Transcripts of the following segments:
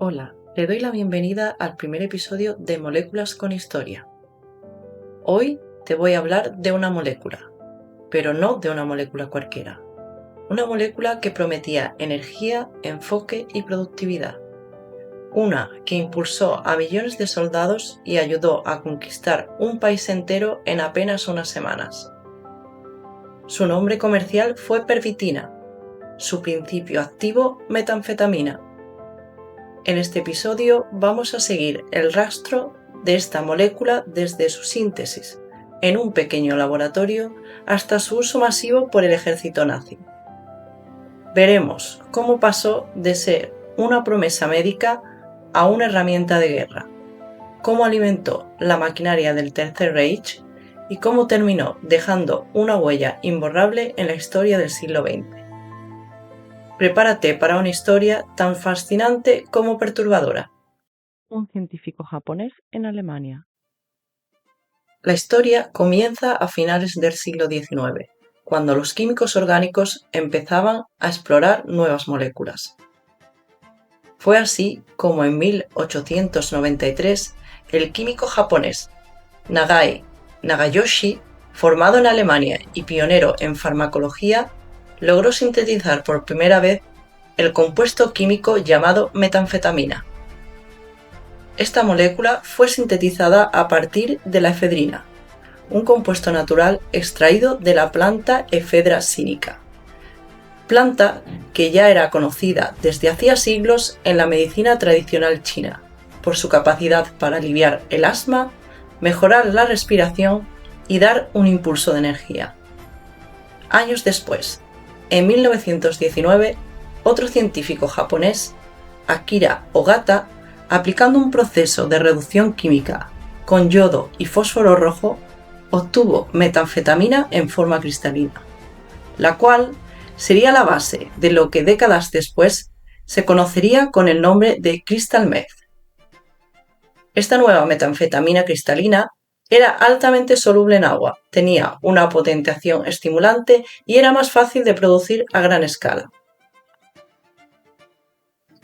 Hola, le doy la bienvenida al primer episodio de Moléculas con Historia. Hoy te voy a hablar de una molécula, pero no de una molécula cualquiera. Una molécula que prometía energía, enfoque y productividad. Una que impulsó a millones de soldados y ayudó a conquistar un país entero en apenas unas semanas. Su nombre comercial fue pervitina, su principio activo metanfetamina. En este episodio vamos a seguir el rastro de esta molécula desde su síntesis en un pequeño laboratorio hasta su uso masivo por el ejército nazi. Veremos cómo pasó de ser una promesa médica a una herramienta de guerra, cómo alimentó la maquinaria del Tercer Reich y cómo terminó dejando una huella imborrable en la historia del siglo XX. Prepárate para una historia tan fascinante como perturbadora. Un científico japonés en Alemania. La historia comienza a finales del siglo XIX, cuando los químicos orgánicos empezaban a explorar nuevas moléculas. Fue así como en 1893 el químico japonés Nagai Nagayoshi, formado en Alemania y pionero en farmacología, logró sintetizar por primera vez el compuesto químico llamado metanfetamina. Esta molécula fue sintetizada a partir de la efedrina, un compuesto natural extraído de la planta Ephedra sinica, planta que ya era conocida desde hacía siglos en la medicina tradicional china, por su capacidad para aliviar el asma, mejorar la respiración y dar un impulso de energía. Años después, en 1919, otro científico japonés, Akira Ogata, aplicando un proceso de reducción química con yodo y fósforo rojo, obtuvo metanfetamina en forma cristalina, la cual sería la base de lo que décadas después se conocería con el nombre de crystal meth. Esta nueva metanfetamina cristalina era altamente soluble en agua, tenía una potente acción estimulante y era más fácil de producir a gran escala.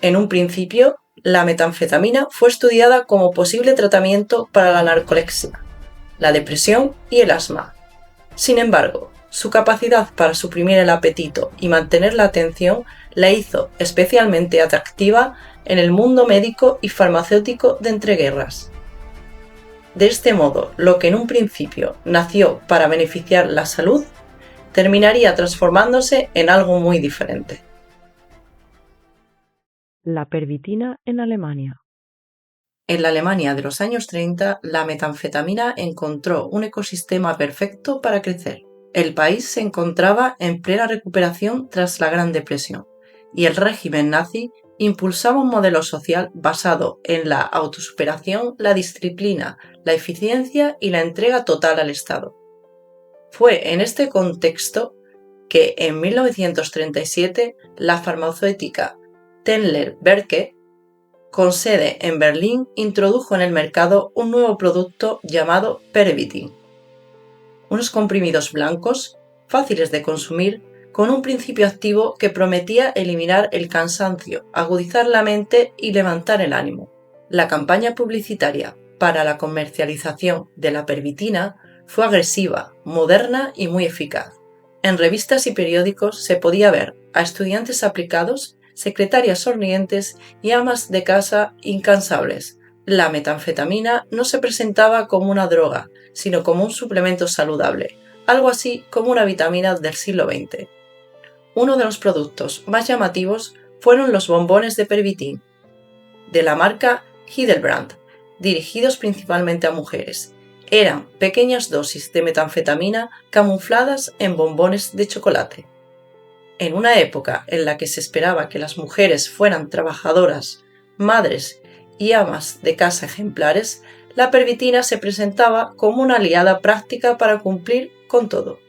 En un principio, la metanfetamina fue estudiada como posible tratamiento para la narcolepsia, la depresión y el asma. Sin embargo, su capacidad para suprimir el apetito y mantener la atención la hizo especialmente atractiva en el mundo médico y farmacéutico de entreguerras. De este modo, lo que en un principio nació para beneficiar la salud, terminaría transformándose en algo muy diferente. La pervitina en Alemania. En la Alemania de los años 30, la metanfetamina encontró un ecosistema perfecto para crecer. El país se encontraba en plena recuperación tras la Gran Depresión, y el régimen nazi impulsaba un modelo social basado en la autosuperación, la disciplina, la eficiencia y la entrega total al Estado. Fue en este contexto que en 1937 la farmacéutica Tendler-Berke, con sede en Berlín, introdujo en el mercado un nuevo producto llamado Pervitin. Unos comprimidos blancos, fáciles de consumir, con un principio activo que prometía eliminar el cansancio, agudizar la mente y levantar el ánimo. La campaña publicitaria para la comercialización de la pervitina fue agresiva, moderna y muy eficaz. En revistas y periódicos se podía ver a estudiantes aplicados, secretarias sonrientes y amas de casa incansables. La metanfetamina no se presentaba como una droga, sino como un suplemento saludable, algo así como una vitamina del siglo XX. Uno de los productos más llamativos fueron los bombones de pervitin, de la marca Hildebrand, dirigidos principalmente a mujeres. Eran pequeñas dosis de metanfetamina camufladas en bombones de chocolate. En una época en la que se esperaba que las mujeres fueran trabajadoras, madres y amas de casa ejemplares, la pervitina se presentaba como una aliada práctica para cumplir con todo.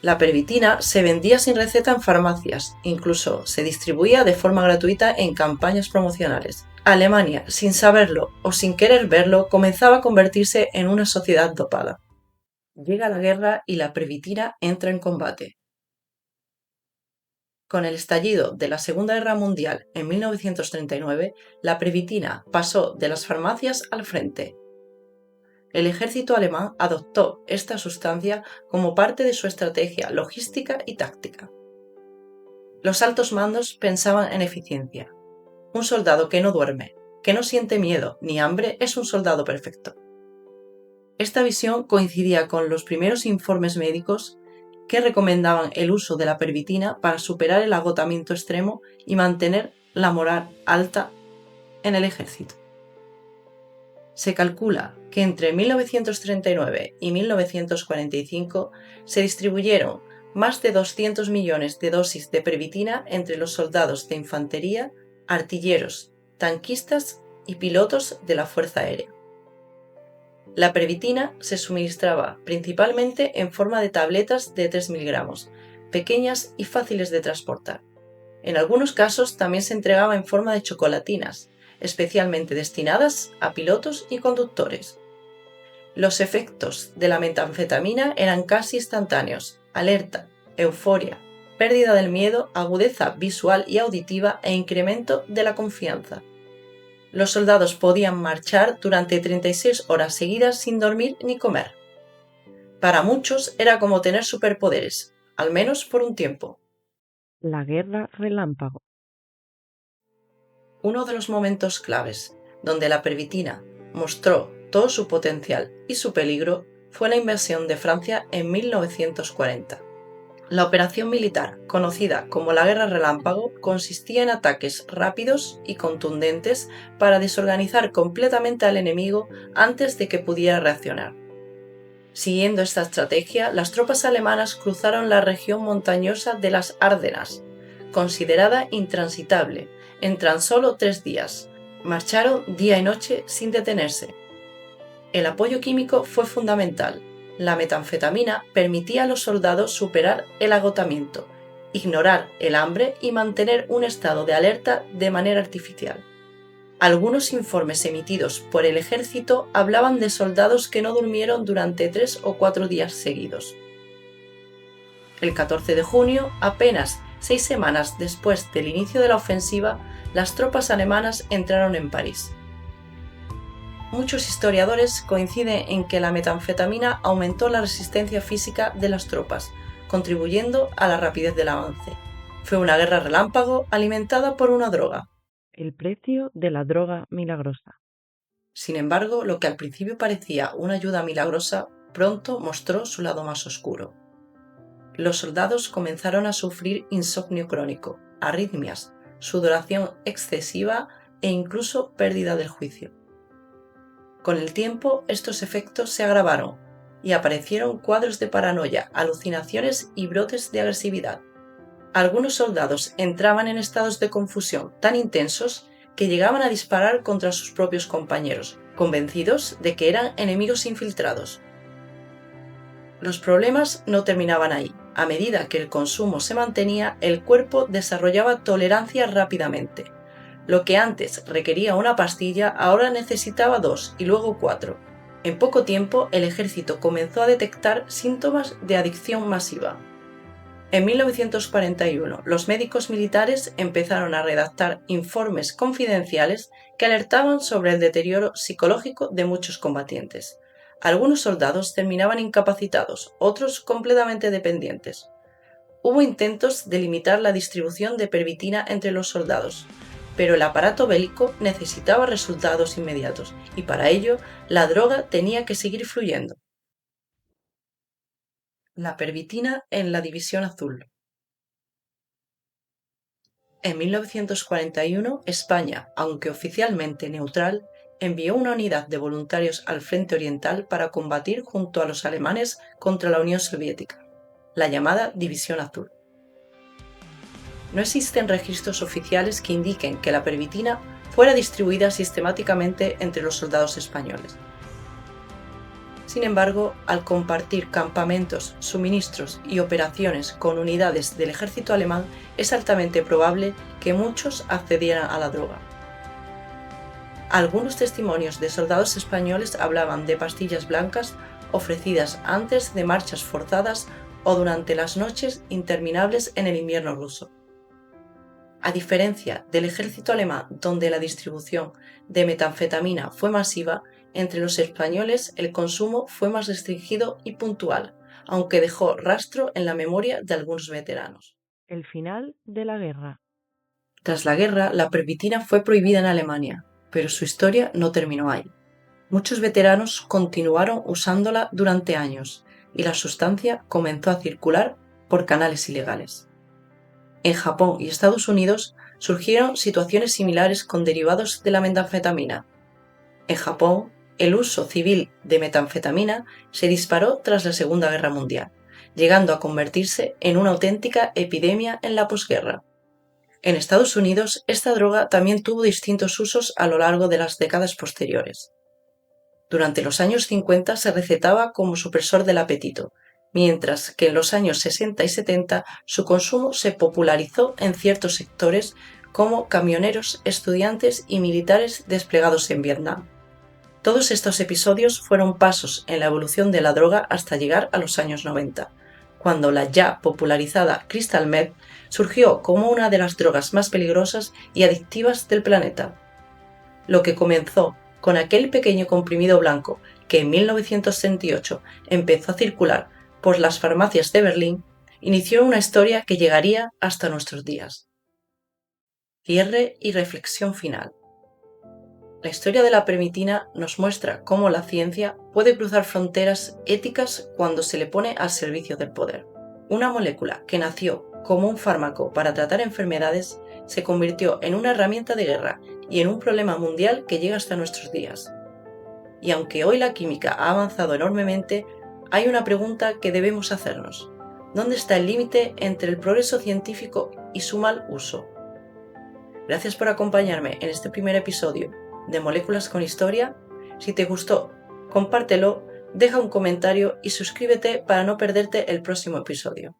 La pervitina se vendía sin receta en farmacias, incluso se distribuía de forma gratuita en campañas promocionales. Alemania, sin saberlo o sin querer verlo, comenzaba a convertirse en una sociedad dopada. Llega la guerra y la pervitina entra en combate. Con el estallido de la Segunda Guerra Mundial en 1939, la pervitina pasó de las farmacias al frente. El ejército alemán adoptó esta sustancia como parte de su estrategia logística y táctica. Los altos mandos pensaban en eficiencia. Un soldado que no duerme, que no siente miedo ni hambre, es un soldado perfecto. Esta visión coincidía con los primeros informes médicos que recomendaban el uso de la pervitina para superar el agotamiento extremo y mantener la moral alta en el ejército. Se calcula que entre 1939 y 1945 se distribuyeron más de 200 millones de dosis de pervitina entre los soldados de infantería, artilleros, tanquistas y pilotos de la Fuerza Aérea. La pervitina se suministraba principalmente en forma de tabletas de 3 miligramos, pequeñas y fáciles de transportar. En algunos casos también se entregaba en forma de chocolatinas, especialmente destinadas a pilotos y conductores. Los efectos de la metanfetamina eran casi instantáneos: alerta, euforia, pérdida del miedo, agudeza visual y auditiva e incremento de la confianza. Los soldados podían marchar durante 36 horas seguidas sin dormir ni comer. Para muchos era como tener superpoderes, al menos por un tiempo. La guerra relámpago. Uno de los momentos claves donde la pervitina mostró todo su potencial y su peligro fue la invasión de Francia en 1940. La operación militar, conocida como la Guerra Relámpago, consistía en ataques rápidos y contundentes para desorganizar completamente al enemigo antes de que pudiera reaccionar. Siguiendo esta estrategia, las tropas alemanas cruzaron la región montañosa de las Ardenas, considerada intransitable, en tan solo 3 días. Marcharon día y noche sin detenerse. El apoyo químico fue fundamental. La metanfetamina permitía a los soldados superar el agotamiento, ignorar el hambre y mantener un estado de alerta de manera artificial. Algunos informes emitidos por el ejército hablaban de soldados que no durmieron durante 3 o 4 días seguidos. El 14 de junio, apenas 6 semanas después del inicio de la ofensiva, las tropas alemanas entraron en París. Muchos historiadores coinciden en que la metanfetamina aumentó la resistencia física de las tropas, contribuyendo a la rapidez del avance. Fue una guerra relámpago alimentada por una droga. El precio de la droga milagrosa. Sin embargo, lo que al principio parecía una ayuda milagrosa, pronto mostró su lado más oscuro. Los soldados comenzaron a sufrir insomnio crónico, arritmias, sudoración excesiva e incluso pérdida del juicio. Con el tiempo, estos efectos se agravaron y aparecieron cuadros de paranoia, alucinaciones y brotes de agresividad. Algunos soldados entraban en estados de confusión tan intensos que llegaban a disparar contra sus propios compañeros, convencidos de que eran enemigos infiltrados. Los problemas no terminaban ahí. A medida que el consumo se mantenía, el cuerpo desarrollaba tolerancia rápidamente. Lo que antes requería una pastilla, ahora necesitaba 2 y luego 4. En poco tiempo, el ejército comenzó a detectar síntomas de adicción masiva. En 1941, los médicos militares empezaron a redactar informes confidenciales que alertaban sobre el deterioro psicológico de muchos combatientes. Algunos soldados terminaban incapacitados, otros completamente dependientes. Hubo intentos de limitar la distribución de pervitina entre los soldados, pero el aparato bélico necesitaba resultados inmediatos y para ello la droga tenía que seguir fluyendo. La pervitina en la División Azul. En 1941, España, aunque oficialmente neutral, envió una unidad de voluntarios al frente oriental para combatir junto a los alemanes contra la Unión Soviética, la llamada División Azul. No existen registros oficiales que indiquen que la pervitina fuera distribuida sistemáticamente entre los soldados españoles. Sin embargo, al compartir campamentos, suministros y operaciones con unidades del ejército alemán, es altamente probable que muchos accedieran a la droga. Algunos testimonios de soldados españoles hablaban de pastillas blancas ofrecidas antes de marchas forzadas o durante las noches interminables en el invierno ruso. A diferencia del ejército alemán, donde la distribución de metanfetamina fue masiva, entre los españoles el consumo fue más restringido y puntual, aunque dejó rastro en la memoria de algunos veteranos. El final de la guerra. Tras la guerra, la pervitina fue prohibida en Alemania, pero su historia no terminó ahí. Muchos veteranos continuaron usándola durante años y la sustancia comenzó a circular por canales ilegales. En Japón y Estados Unidos surgieron situaciones similares con derivados de la metanfetamina. En Japón, el uso civil de metanfetamina se disparó tras la Segunda Guerra Mundial, llegando a convertirse en una auténtica epidemia en la posguerra. En Estados Unidos, esta droga también tuvo distintos usos a lo largo de las décadas posteriores. Durante los años 50 se recetaba como supresor del apetito, mientras que en los años 60 y 70 su consumo se popularizó en ciertos sectores como camioneros, estudiantes y militares desplegados en Vietnam. Todos estos episodios fueron pasos en la evolución de la droga hasta llegar a los años 90, cuando la ya popularizada Crystal Meth surgió como una de las drogas más peligrosas y adictivas del planeta. Lo que comenzó con aquel pequeño comprimido blanco que en 1968 empezó a circular por las farmacias de Berlín, inició una historia que llegaría hasta nuestros días. Cierre y reflexión final. La historia de la pervitina nos muestra cómo la ciencia puede cruzar fronteras éticas cuando se le pone al servicio del poder. Una molécula que nació como un fármaco para tratar enfermedades se convirtió en una herramienta de guerra y en un problema mundial que llega hasta nuestros días. Y aunque hoy la química ha avanzado enormemente, hay una pregunta que debemos hacernos. ¿Dónde está el límite entre el progreso científico y su mal uso? Gracias por acompañarme en este primer episodio de Moléculas con Historia. Si te gustó, compártelo, deja un comentario y suscríbete para no perderte el próximo episodio.